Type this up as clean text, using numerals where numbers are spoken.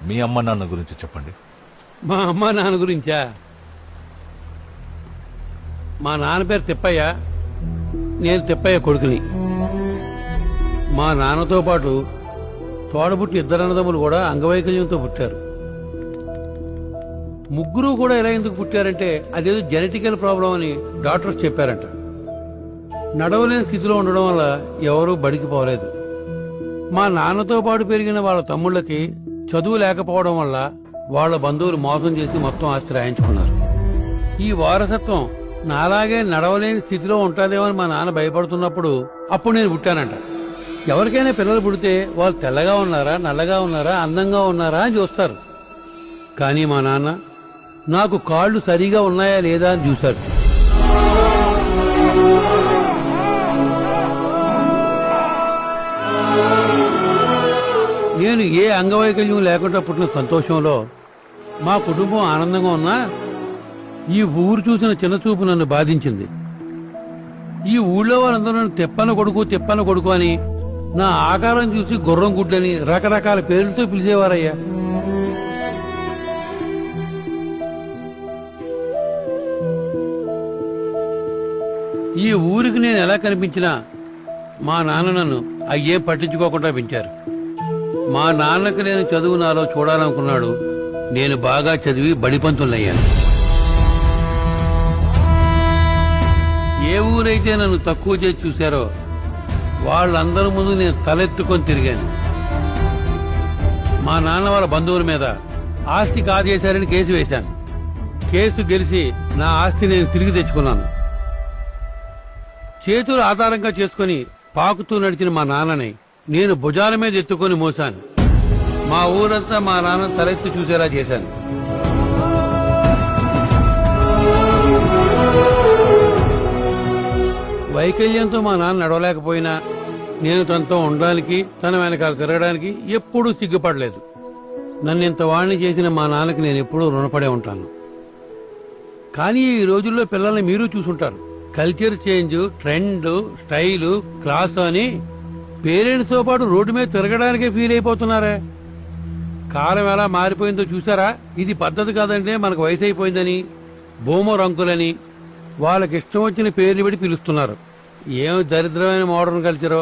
మీ అమ్మ నాన్న గురించి చెప్పండి. మా అమ్మ నాన్న గురించా? మా నాన్న పేరు తిప్పయ్య, నేను తిప్పయ్య కొడుకుని. మా నాన్నతో పాటు తోడబుట్టిన ఇద్దరు అన్నదమ్ములు కూడా అంగవైకల్యంతో పుట్టారు. ముగ్గురు కూడా ఎలా ఎందుకు పుట్టారంటే అదేదో జెనెటికల్ ప్రాబ్లం అని డాక్టర్స్ చెప్పారంట. నడవలేని స్థితిలో ఉండడం వల్ల ఎవరూ బడికి పోలేదు. మా నాన్నతో పాటు పెరిగిన వాళ్ళ తమ్ముళ్ళకి చదువు లేకపోవడం వల్ల వాళ్ళ బంధువులు మోసం చేసి మొత్తం ఆస్తి రాయించుకున్నారు. ఈ వారసత్వం నాలాగే నడవలేని స్థితిలో ఉంటాదేమో అని మా నాన్న భయపడుతున్నప్పుడు అప్పుడు నేను పుట్టానంట. ఎవరికైనా పిల్లలు పుడితే వాళ్ళు తెల్లగా ఉన్నారా, నల్లగా ఉన్నారా, అందంగా ఉన్నారా అని చూస్తారు. కానీ మా నాన్న నాకు కాళ్ళు సరిగా ఉన్నాయా లేదా అని చూశాడు. నేను ఏ అంగవైకల్యం లేకుండా పుట్టిన సంతోషంలో మా కుటుంబం ఆనందంగా ఉన్నా ఈ ఊరు చూసిన చిన్నచూపు నన్ను బాధించింది. ఈ ఊళ్ళో వాళ్ళందరూ నన్ను తిప్పన కొడుకు అని, నా ఆకారం చూసి గుర్రం గుడ్డని రకరకాల పేర్లతో పిలిచేవారయ్యా. ఈ ఊరికి నేను ఎలా కనిపించినా మా నాన్న నన్ను అయ్యేం పట్టించుకోకుండా పెంచారు. మా నాన్నకి నేను చదువు నాలో చూడాలనుకున్నాడు. నేను బాగా చదివి బడిపంతులయ్యాను. ఏ ఊరైతే నన్ను తక్కువ చేసి చూశారో వాళ్ళందరి ముందు నేను తలెత్తుకొని తిరిగాను. మా నాన్న వాళ్ళ బంధువుల మీద ఆస్తి కాజేశారని కేసు వేశాను. కేసు గెలిచి నా ఆస్తి నేను తిరిగి తెచ్చుకున్నాను. చేతులు ఆధారంగా చేసుకుని పాకుతూ నడిచిన మా నాన్నని నేను భుజాల మీద ఎత్తుకొని మోశాను. మా ఊరంతా మా నాన్న తలెత్తి చూసేలా చేశాను. వైకల్యంతో మా నాన్న నడవలేకపోయినా నేను తనతో ఉండడానికి, తన వెనకాల తిరగడానికి ఎప్పుడూ సిగ్గుపడలేదు. నన్ను ఇంత వాణ్ణి చేసిన మా నాన్నకి నేను ఎప్పుడూ రుణపడే ఉంటాను. కానీ ఈ రోజుల్లో పిల్లల్ని మీరు చూసుంటారు. Culture change, trend, style, class అని పేరెంట్స్ తో పాటు రోడ్డు మీద తిరగడానికే ఫీల్ అయిపోతున్నారే. కాలం ఎలా మారిపోయిందో చూసారా? ఇది పద్ధతి కాదంటే మనకు వయసు అయిపోయిందని, బూమర్ అంకులని వాళ్ళకి ఇష్టం వచ్చిన పేర్లు పెట్టి పిలుస్తున్నారు. ఏం దరిద్రమైన మోడర్న్ కల్చరో.